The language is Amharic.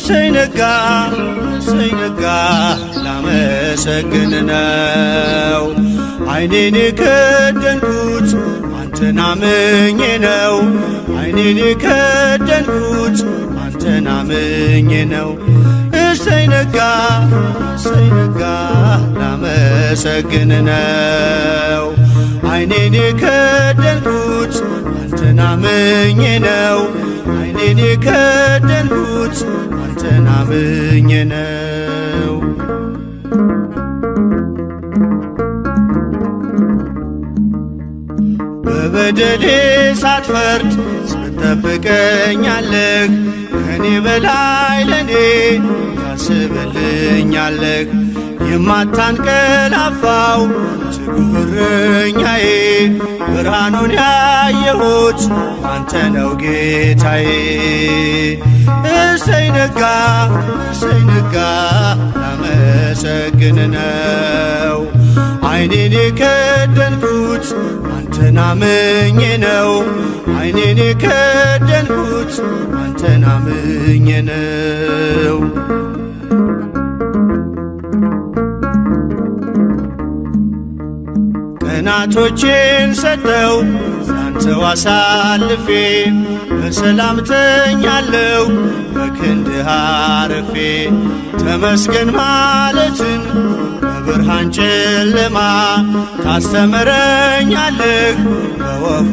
እሰይ ነጋ እሰይ ነጋ ላመሰግን ነው። ዓይኔን የከደንኩት አንተን አምኜ ነው። ዓይኔን የከደንኩት አንተን አምኜ ነው። እሰይ ነጋ እሰይ ነጋ ላመሰግን ነው። ዓይኔን የከደንኩት አንተን አምኜ ነው። ዓይኔን የከደንኩት አንተን አምኜ ነው። በበደሌ ሳትፈርድ ስትጠብቀኛለህ። ከኔ በላይ ለኔ ታስብልኛለህ። የማታንቀላፋው ትጉህ እረኛዬ ብርሃኑን ያየሁት አንተ ነው ጌታዬ። እሰይ ነጋ እሰይ ነጋ ላመሰግን ነው። ዓይኔን የከደንኩት አንተን አምኜ ነው። ዓይኔን የከደንኩት አንተን አምኜ ነው። ቀናቶቼን ሰጠው ላንተው አሳልፌ በሰላም ተኛለሁ በክንድህ አርፌ። ተመስገን ማለትን በብርሃን ጨለማ ታስተምረኛለህ በወፉ